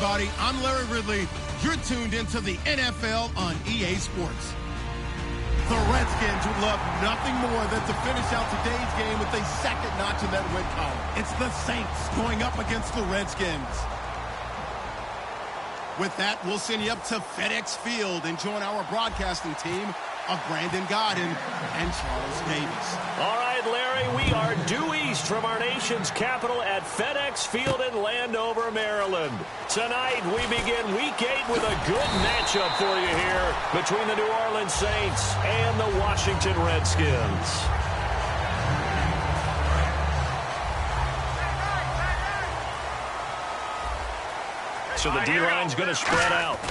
everybody. I'm Larry Ridley. You're tuned into the NFL on EA Sports. The Redskins would love nothing more than to finish out today's game with a second notch in that win column. It's the Saints going up against the Redskins. With that, we'll send you up to FedEx Field and join our broadcasting team of Brandon Godden and Charles Davis. All right, Larry, we are due east from our nation's capital at FedEx Field in Landover, Maryland. Tonight, we begin Week 8 with a good matchup for you here between the New Orleans Saints and the Washington Redskins. So the D-line's going to spread out.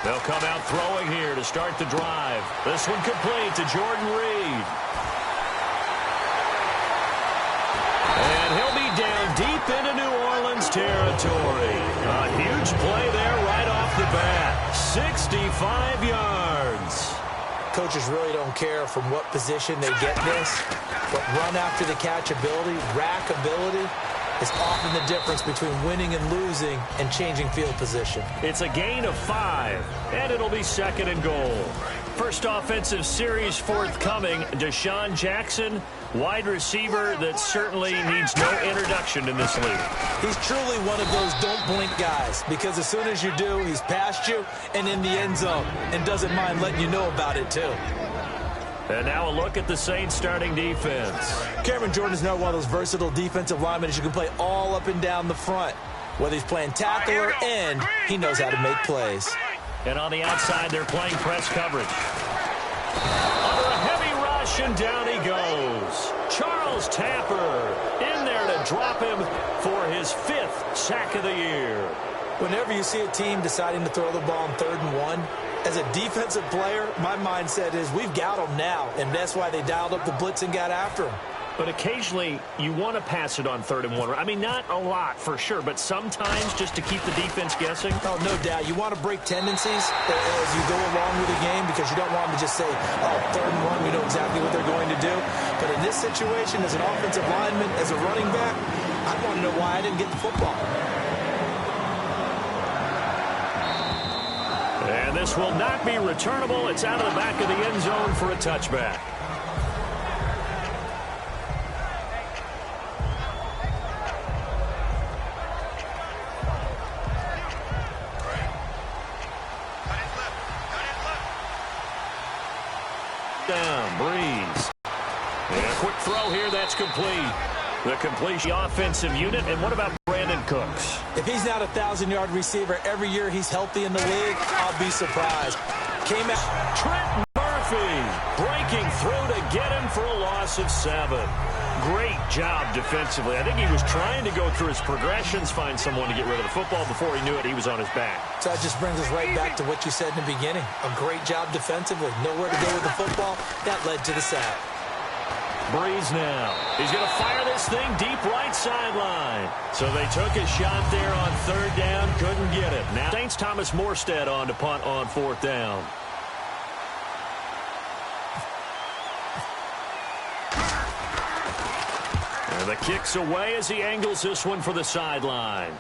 They'll come out throwing here to start the drive. This one complete to Jordan Reed. And he'll be down deep into New Orleans territory. A huge play there right off the bat. 65 yards. Coaches really don't care from what position they get this, but run after the catch ability, rack ability, is often the difference between winning and losing and changing field position. It's a gain of 5, and it'll be second and goal. First offensive series forthcoming. Deshaun Jackson, wide receiver that certainly needs no introduction in this league. He's truly one of those don't blink guys, because as soon as you do, he's past you and in the end zone, and doesn't mind letting you know about it too. And now a look at the Saints starting defense. Cameron Jordan is now one of those versatile defensive linemen who can play all up and down the front. Whether he's playing tackle or end, he knows how to make plays. And on the outside, they're playing press coverage. Under a heavy rush, and down he goes. Charles Tapper in there to drop him for his 5th sack of the year. Whenever you see a team deciding to throw the ball on 3rd and 1, as a defensive player, my mindset is we've got them now, and that's why they dialed up the blitz and got after them. But occasionally, you want to pass it on 3rd and 1. I mean, not a lot for sure, but sometimes just to keep the defense guessing. Oh, no doubt. You want to break tendencies as you go along with the game because you don't want them to just say, oh, 3rd and 1, we know exactly what they're going to do. But in this situation, as an offensive lineman, as a running back, I want to know why I didn't get the football. And this will not be returnable. It's out of the back of the end zone for a touchback. Down, Breeze. And a quick throw here, that's complete. The completion offensive unit. And what about Brandon Cooks? If he's not a 1,000-yard receiver every year he's healthy in the league, I'll be surprised. Came out. Trent Murphy breaking through to get him for a loss of 7. Great job defensively. I think he was trying to go through his progressions, find someone to get rid of the football. Before he knew it, he was on his back. So that just brings us right back to what you said in the beginning. A great job defensively. Nowhere to go with the football. That led to the sack. Breeze now. He's going to fire this thing deep right sideline. So they took a shot there on 3rd down. Couldn't get it. Now Saints Thomas Morstead on to punt on 4th down. And the kick's away as he angles this one for the sideline.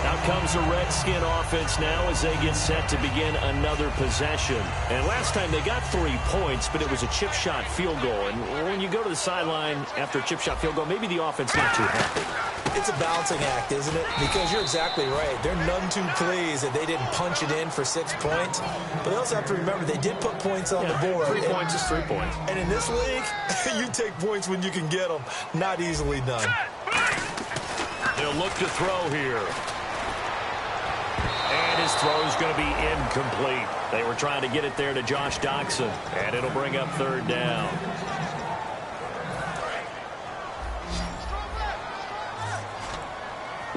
Out comes the Redskin offense now as they get set to begin another possession. And last time they got 3 points, but it was a chip shot field goal. And when you go to the sideline after a chip shot field goal, maybe the offense not too happy. It's a balancing act, isn't it? Because you're exactly right. They're none too pleased that they didn't punch it in for 6 points. But they also have to remember they did put points on the board. 3 points is 3 points. And in this league, you take points when you can get them. Not easily done. They'll look to throw here. And his throw is going to be incomplete. They were trying to get it there to Josh Doxson. And it'll bring up 3rd down.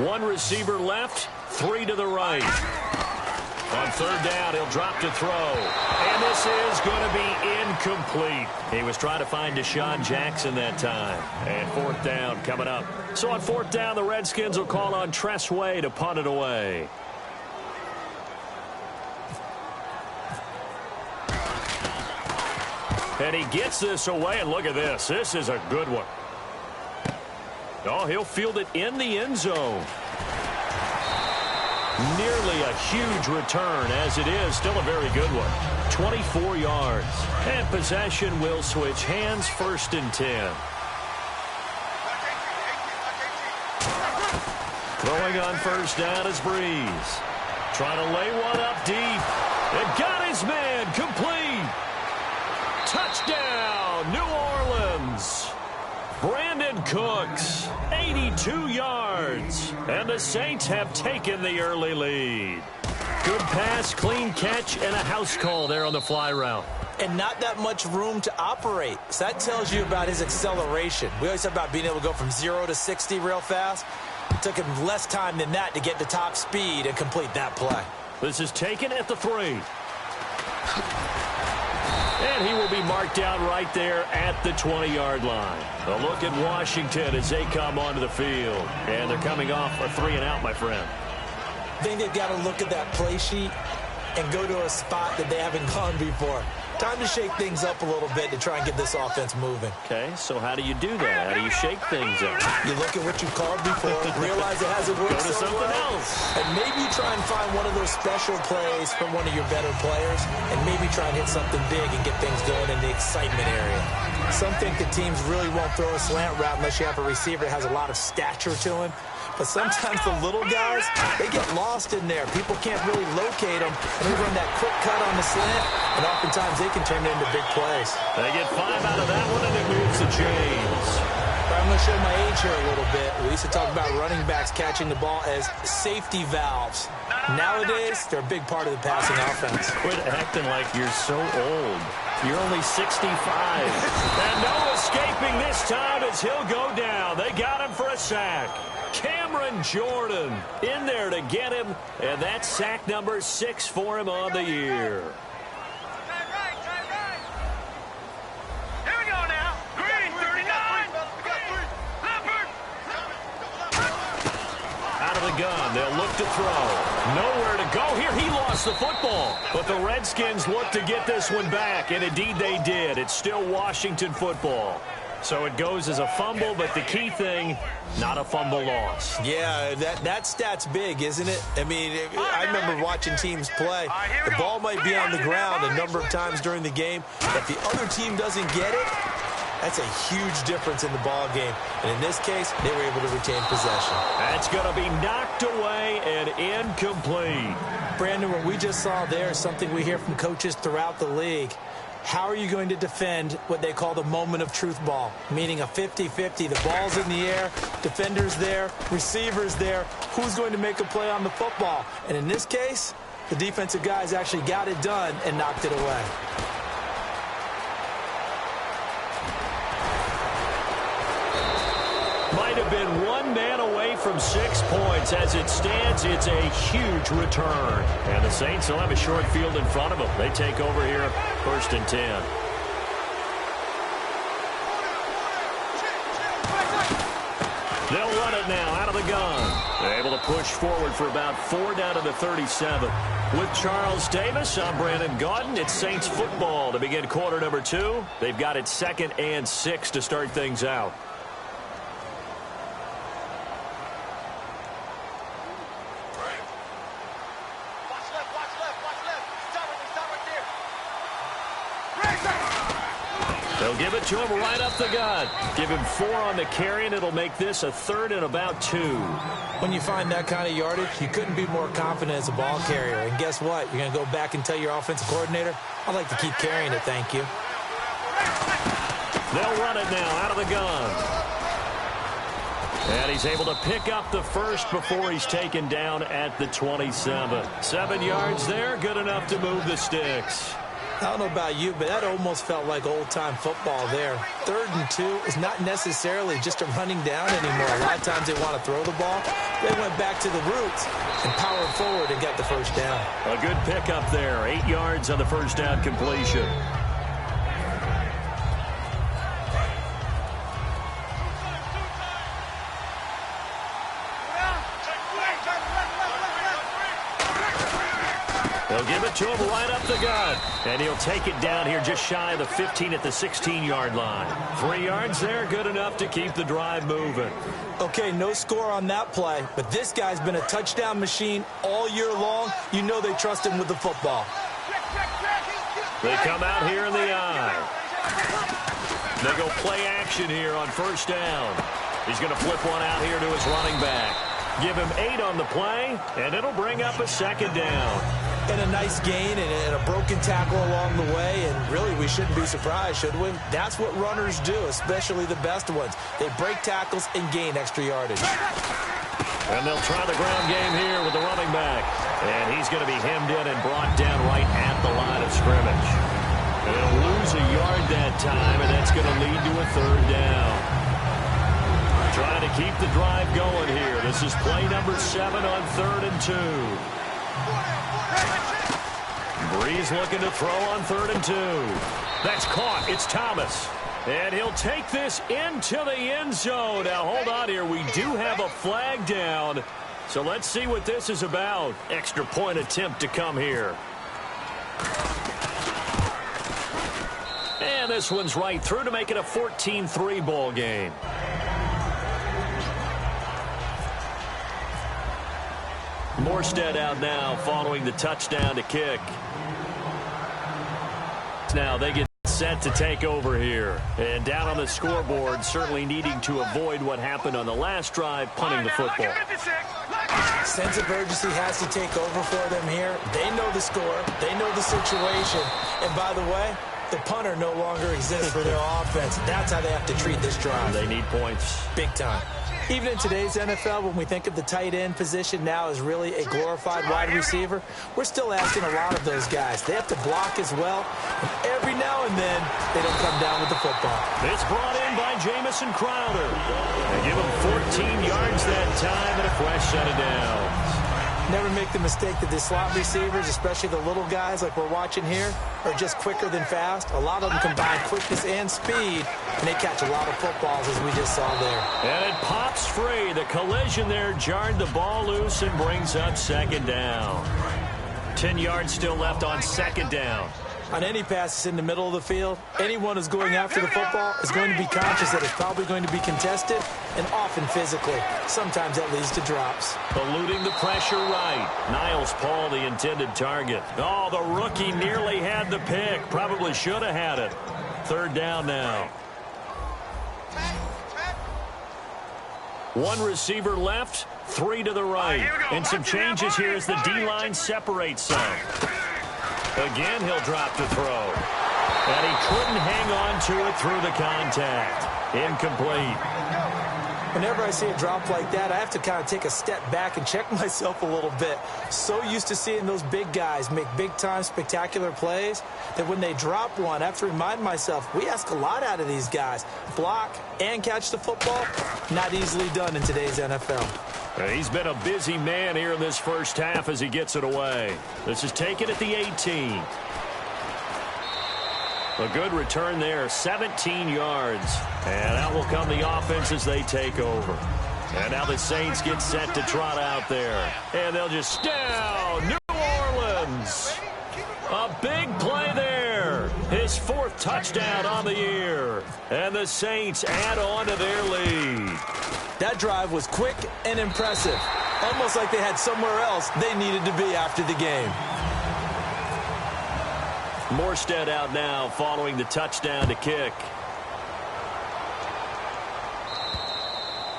One receiver left, 3 to the right. On 3rd down, he'll drop to throw. And this is going to be incomplete. He was trying to find Deshaun Jackson that time. And 4th down coming up. So on 4th down, the Redskins will call on Tress Way to punt it away. And he gets this away, and look at this. This is a good one. Oh, he'll field it in the end zone. Nearly a huge return, as it is still a very good one. 24 yards. And possession will switch hands, 1st and 10. Throwing on 1st down is Breeze. Trying to lay one up deep. And got his man complete. Touchdown, New Orleans. Brandon Cooks, 82 yards. And the Saints have taken the early lead. Good pass, clean catch, and a house call there on the fly route. And not that much room to operate. So that tells you about his acceleration. We always talk about being able to go from 0 to 60 real fast. It took him less time than that to get to top speed and complete that play. This is taken at the 3. And he will be marked down right there at the 20-yard line. A look at Washington as they come onto the field. And they're coming off a 3-and-out, my friend. I think they've got to look at that play sheet and go to a spot that they haven't gone before. Time to shake things up a little bit to try and get this offense moving. Okay, so how do you do that? How do you shake things up? You look at what you called before, realize it hasn't worked so well, else. and maybe you try and find one of those special plays from one of your better players, and maybe try and hit something big and get things going in the excitement area. Some think that teams really won't throw a slant route unless you have a receiver that has a lot of stature to him. But sometimes the little guys, they get lost in there. People can't really locate them. And they run that quick cut on the slant, and oftentimes they can turn it into big plays. They get 5 out of that one, and it moves the chains. I'm going to show my age here a little bit. We used to talk about running backs catching the ball as safety valves. Nowadays, they're a big part of the passing offense. Quit acting like you're so old. You're only 65. And no escaping this time as he'll go down. They got him for a sack. Cameron Jordan in there to get him, and that's sack number 6 for him on the year. Here we go now. Green, 39. Out of the gun, they'll look to throw. Nowhere to go here. He lost the football. But the Redskins look to get this one back, and indeed they did. It's still Washington football. So it goes as a fumble, but the key thing, not a fumble loss. Yeah, that stat's big, isn't it? I mean, I remember watching teams play. The ball might be on the ground a number of times during the game. If the other team doesn't get it, that's a huge difference in the ball game. And in this case, they were able to retain possession. That's going to be knocked away and incomplete. Brandon, what we just saw there is something we hear from coaches throughout the league. How are you going to defend what they call the moment of truth ball, meaning a 50-50? The ball's in the air, defender's there, receiver's there. Who's going to make a play on the football? And in this case, the defensive guys actually got it done and knocked it away. Might have been one man away from 6 points. As it stands, it's a huge return. And the Saints will have a short field in front of them. They take over here, 1st and 10. They'll run it now out of the gun. They're able to push forward for about 4 down to the 37. With Charles Davis, I'm Brandon Gaudin. It's Saints football to begin quarter number 2. They've got it 2nd and 6 to start things out. They'll give it to him right up the gut. Give him 4 on the carry, and it'll make this a 3rd and about 2. When you find that kind of yardage, you couldn't be more confident as a ball carrier. And guess what? You're going to go back and tell your offensive coordinator, I'd like to keep carrying it, thank you. They'll run it now out of the gun. And he's able to pick up the first before he's taken down at the 27. 7 yards there, good enough to move the sticks. I don't know about you, but that almost felt like old-time football there. 3rd and 2 is not necessarily just a running down anymore. A lot of times they want to throw the ball. They went back to the roots and powered forward and got the first down. A good pickup there. 8 yards on the first down completion. They'll give it to him right up the gut. And he'll take it down here just shy of the 15 at the 16-yard line. 3 yards there, good enough to keep the drive moving. Okay, no score on that play, but this guy's been a touchdown machine all year long. You know they trust him with the football. They come out here in the eye. They go play action here on first down. He's going to flip one out here to his running back. Give him 8 on the play, and it'll bring up a second down. And a nice gain and a broken tackle along the way, and really we shouldn't be surprised, should we? That's what runners do, especially the best ones. They break tackles and gain extra yardage. And they'll try the ground game here with the running back. And he's going to be hemmed in and brought down right at the line of scrimmage. And they'll lose a yard that time, and that's going to lead to a third down. Trying to keep the drive going here. This is play number 7 on 3rd and 2. Breeze looking to throw on 3rd and 2. That's caught. It's Thomas. And he'll take this into the end zone. Now, hold on here. We do have a flag down. So let's see what this is about. Extra point attempt to come here. And this one's right through to make it a 14-3 ball game. Morstead out now following the touchdown to kick. Now they get set to take over here. And down on the scoreboard, certainly needing to avoid what happened on the last drive, punting the football. Sense of urgency has to take over for them here. They know the score. They know the situation. And by the way, the punter no longer exists for their offense. That's how they have to treat this drive. They need points. Big time. Even in today's NFL, when we think of the tight end position now as really a glorified wide receiver, we're still asking a lot of those guys. They have to block as well, and every now and then, they don't come down with the football. It's brought in by Jamison Crowder. They give him 14 yards that time and a fresh set of downs. Never make the mistake that the slot receivers, especially the little guys like we're watching here, are just quicker than fast. A lot of them combine quickness and speed, and they catch a lot of footballs, as we just saw there. And it pops free. The collision there jarred the ball loose and brings up second down. 10 yards still left on second down. On any passes in the middle of the field, anyone who's going after the football is going to be conscious that it's probably going to be contested and often physically. Sometimes that leads to drops. Eluding the pressure right. Niles Paul, the intended target. Oh, the rookie nearly had the pick. Probably should have had it. Third down now. One receiver left, 3 to the right. And some changes here as the D-line separates some. Again, he'll drop to throw. And he couldn't hang on to it through the contact. Incomplete. Whenever I see a drop like that, I have to kind of take a step back and check myself a little bit. So used to seeing those big guys make big-time spectacular plays that when they drop one, I have to remind myself, we ask a lot out of these guys. Block and catch the football, not easily done in today's NFL. He's been a busy man here in this first half as he gets it away. This is taken at the 18. A good return there, 17 yards. And out will come the offense as they take over. And now the Saints get set to trot out there. And they'll just down New Orleans. A big play there. His 4th touchdown on the year. And the Saints add on to their lead. That drive was quick and impressive. Almost like they had somewhere else they needed to be after the game. Morstead out now following the touchdown to kick.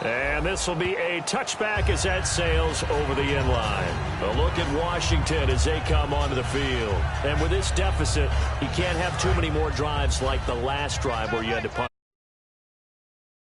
And this will be a touchback as that sails over the end line. A look at Washington as they come onto the field. And with this deficit, you can't have too many more drives like the last drive where you had to punt.